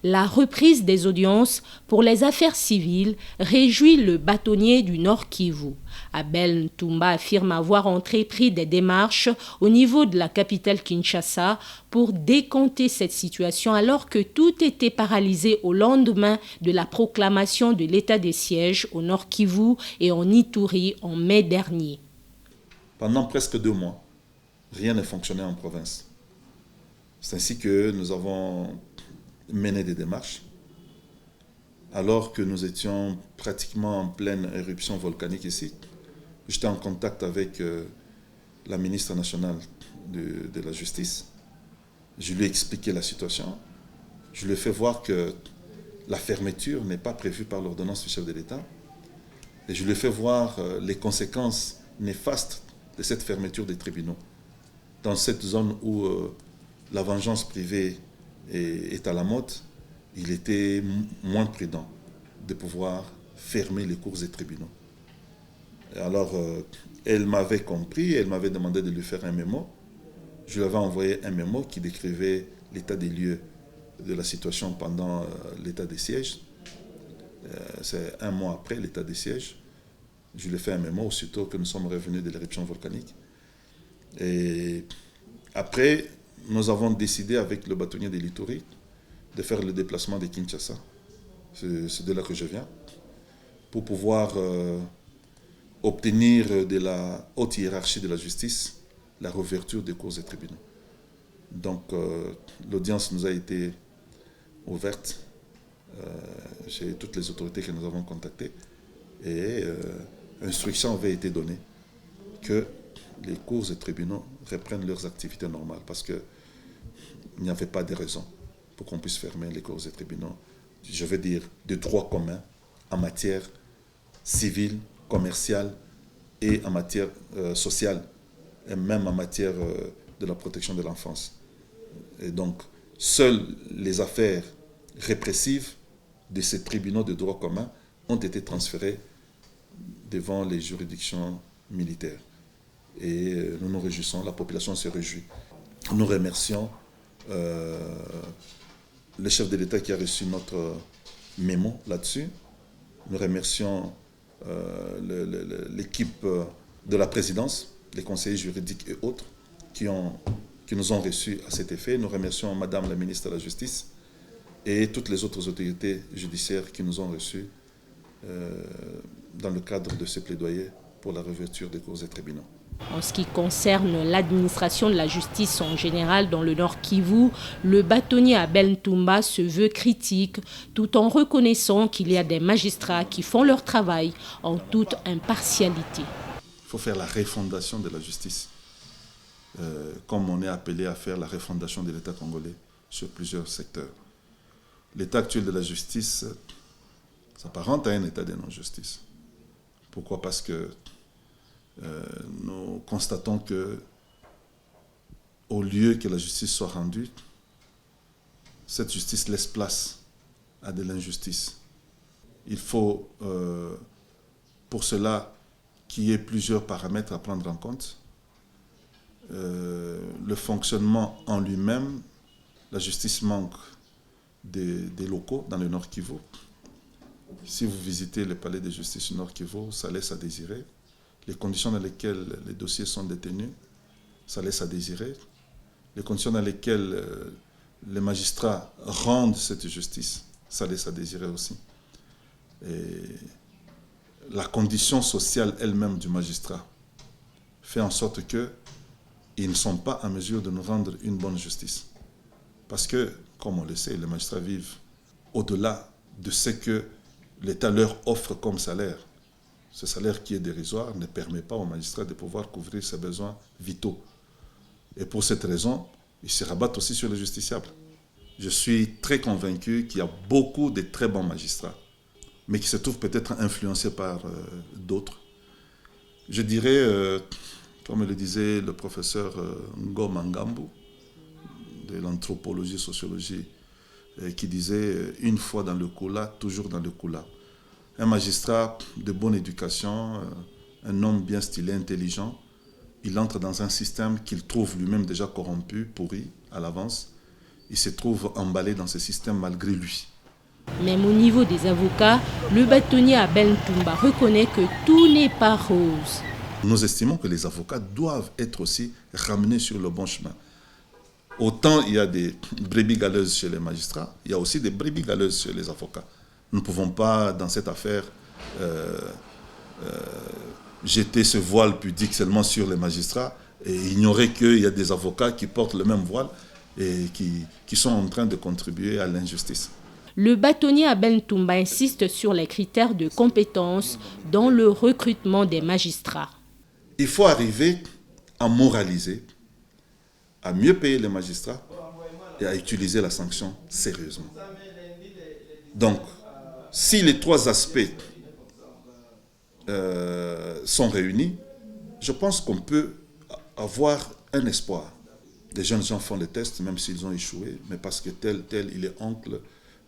La reprise des audiences pour les affaires civiles réjouit le bâtonnier du Nord Kivu. Abel Ntumba affirme avoir entrepris des démarches au niveau de la capitale Kinshasa pour décompter cette situation alors que tout était paralysé au lendemain de la proclamation de l'état des sièges au Nord Kivu et en Ituri en mai dernier. Pendant presque 2 mois, rien ne fonctionnait en province. C'est ainsi que nous avons mené des démarches alors que nous étions pratiquement en pleine éruption volcanique ici. J'étais en contact avec la ministre nationale de la Justice. Je lui ai expliqué la situation. Je lui ai fait voir que la fermeture n'est pas prévue par l'ordonnance du chef de l'État. Et je lui ai fait voir les conséquences néfastes de cette fermeture des tribunaux. Dans cette zone où la vengeance privée est à la mode, il était moins prudent de pouvoir fermer les cours des tribunaux. Alors, elle m'avait compris, elle m'avait demandé de lui faire un mémo. Je lui avais envoyé un mémo qui décrivait l'état des lieux de la situation pendant l'état des sièges. C'est 1 mois après l'état des sièges. Je lui ai fait un mémo aussitôt que nous sommes revenus de l'éruption volcanique. Et après, nous avons décidé avec le bâtonnier de l'Ituri de faire le déplacement de Kinshasa. C'est de là que je viens. Pour pouvoir obtenir de la haute hiérarchie de la justice la réouverture des cours et tribunaux. Donc l'audience nous a été ouverte chez toutes les autorités que nous avons contactées et instruction avait été donnée que les cours et tribunaux reprennent leurs activités normales parce qu'il n'y avait pas de raison pour qu'on puisse fermer les cours et tribunaux, je veux dire, de droit commun en matière civile, commerciale et en matière sociale, et même en matière de la protection de l'enfance. Et donc, seules les affaires répressives de ces tribunaux de droit commun ont été transférées devant les juridictions militaires. Et nous nous réjouissons, la population se réjouit. Nous remercions le chef de l'État qui a reçu notre mémo là-dessus. Nous remercions l'équipe de la présidence, les conseillers juridiques et autres qui nous ont reçus à cet effet. Nous remercions Madame la ministre de la Justice et toutes les autres autorités judiciaires qui nous ont reçus dans le cadre de ce plaidoyer pour la réouverture des cours et tribunaux. En ce qui concerne l'administration de la justice en général dans le Nord Kivu, le bâtonnier Abel Ntumba se veut critique tout en reconnaissant qu'il y a des magistrats qui font leur travail en toute impartialité. Il faut faire la refondation de la justice, comme on est appelé à faire la refondation de l'État congolais sur plusieurs secteurs. L'état actuel de la justice s'apparente à un état de non-justice. Pourquoi ? Parce que nous constatons que au lieu que la justice soit rendue, cette justice laisse place à de l'injustice. Il faut pour cela qu'il y ait plusieurs paramètres à prendre en compte. Le fonctionnement en lui-même, la justice manque des locaux dans le Nord Kivu. Si vous visitez le palais de justice du Nord Kivu, ça laisse à désirer. Les conditions dans lesquelles les dossiers sont détenus, ça laisse à désirer. Les conditions dans lesquelles les magistrats rendent cette justice, ça laisse à désirer aussi. Et la condition sociale elle-même du magistrat fait en sorte qu'ils ne sont pas en mesure de nous rendre une bonne justice. Parce que, comme on le sait, les magistrats vivent au-delà de ce que l'État leur offre comme salaire. Ce salaire qui est dérisoire ne permet pas aux magistrats de pouvoir couvrir ses besoins vitaux. Et pour cette raison, ils se rabattent aussi sur les justiciables. Je suis très convaincu qu'il y a beaucoup de très bons magistrats, mais qui se trouvent peut-être influencés par d'autres. Je dirais, comme le disait le professeur Ngoma Ngambu, de l'anthropologie, sociologie, qui disait « une fois dans le Kula, toujours dans le Kula ». Un magistrat de bonne éducation, un homme bien stylé, intelligent, il entre dans un système qu'il trouve lui-même déjà corrompu, pourri, à l'avance. il se trouve emballé dans ce système malgré lui. Même au niveau des avocats, le bâtonnier Abel Ntumba reconnaît que tout n'est pas rose. Nous estimons que les avocats doivent être aussi ramenés sur le bon chemin. Autant il y a des brebis galeuses chez les magistrats, il y a aussi des brebis galeuses chez les avocats. Nous ne pouvons pas, dans cette affaire, jeter ce voile pudique seulement sur les magistrats et ignorer qu'il y a des avocats qui portent le même voile et qui sont en train de contribuer à l'injustice. Le bâtonnier Abel Ntumba insiste sur les critères de compétence dans le recrutement des magistrats. Il faut arriver à moraliser, à mieux payer les magistrats et à utiliser la sanction sérieusement. Donc, si les trois aspects sont réunis, je pense qu'on peut avoir un espoir. Des jeunes gens font les tests, même s'ils ont échoué, mais parce que tel, il est oncle,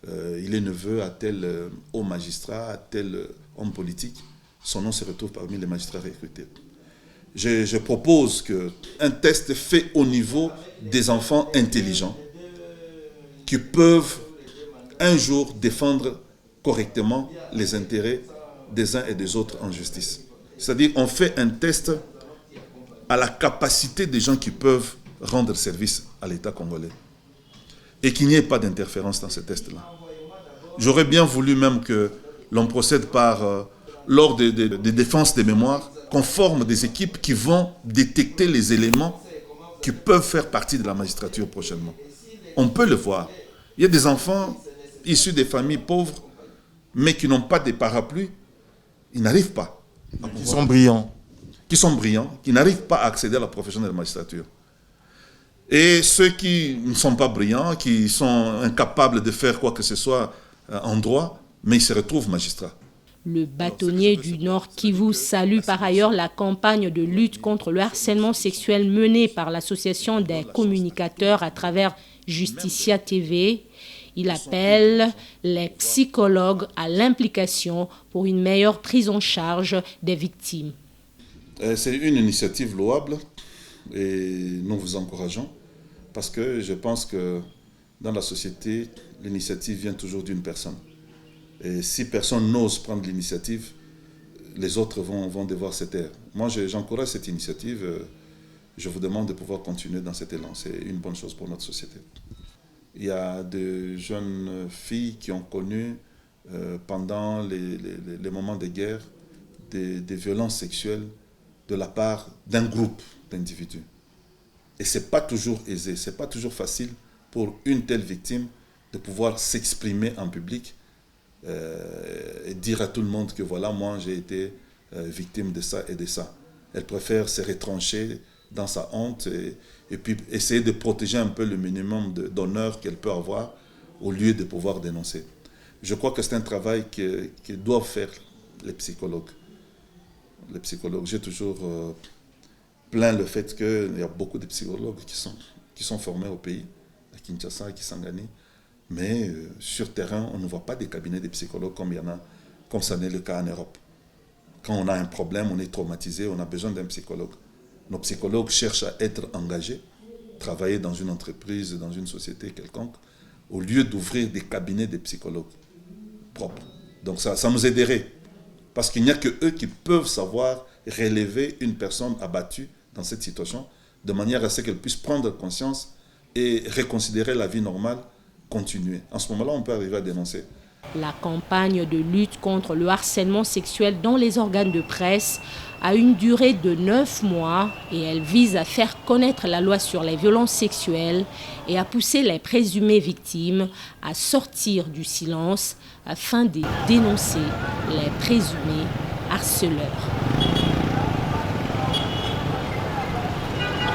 il est neveu à tel haut magistrat, à tel homme politique, son nom se retrouve parmi les magistrats recrutés. Je propose qu'un test fait au niveau des enfants intelligents qui peuvent un jour défendre correctement les intérêts des uns et des autres en justice. C'est-à-dire on fait un test à la capacité des gens qui peuvent rendre service à l'État congolais et qu'il n'y ait pas d'interférence dans ce test-là. J'aurais bien voulu même que l'on procède par, lors des défenses des mémoires, qu'on forme des équipes qui vont détecter les éléments qui peuvent faire partie de la magistrature prochainement. On peut le voir. Il y a des enfants issus des familles pauvres, mais qui n'ont pas de parapluies. Ils n'arrivent pas. Qui sont brillants. Qui sont brillants, qui n'arrivent pas à accéder à la profession de la magistrature. Et ceux qui ne sont pas brillants, qui sont incapables de faire quoi que ce soit en droit, mais ils se retrouvent magistrats. Le bâtonnier du Nord Kivu salue par ailleurs la campagne de lutte contre le harcèlement sexuel menée par l'association des communicateurs à travers Justicia TV. Il appelle les psychologues à l'implication pour une meilleure prise en charge des victimes. C'est une initiative louable et nous vous encourageons parce que je pense que dans la société, l'initiative vient toujours d'une personne. Et si personne n'ose prendre l'initiative, les autres vont devoir se taire. Moi, j'encourage cette initiative. Je vous demande de pouvoir continuer dans cet élan. C'est une bonne chose pour notre société. Il y a de jeunes filles qui ont connu, pendant les moments de guerre, des violences sexuelles de la part d'un groupe d'individus. Et ce n'est pas toujours aisé, ce n'est pas toujours facile pour une telle victime de pouvoir s'exprimer en public et dire à tout le monde que voilà, moi j'ai été victime de ça et de ça. Elle préfère se retrancher dans sa honte et puis essayer de protéger un peu le minimum d'honneur qu'elle peut avoir au lieu de pouvoir dénoncer. Je crois que c'est un travail que doivent faire les psychologues. Les psychologues, j'ai toujours plaint le fait qu'il y a beaucoup de psychologues qui sont formés au pays, à Kinshasa et Kisangani, mais sur terrain, on ne voit pas des cabinets de psychologues comme ça n'est le cas en Europe. Quand on a un problème, on est traumatisé, on a besoin d'un psychologue. Nos psychologues cherchent à être engagés, travailler dans une entreprise, dans une société quelconque, au lieu d'ouvrir des cabinets de psychologues propres. Donc ça nous aiderait, parce qu'il n'y a que eux qui peuvent savoir relever une personne abattue dans cette situation, de manière à ce qu'elle puisse prendre conscience et reconsidérer la vie normale, continuer. En ce moment-là, on peut arriver à dénoncer. La campagne de lutte contre le harcèlement sexuel dans les organes de presse a une durée de 9 mois et elle vise à faire connaître la loi sur les violences sexuelles et à pousser les présumées victimes à sortir du silence afin de dénoncer les présumés harceleurs.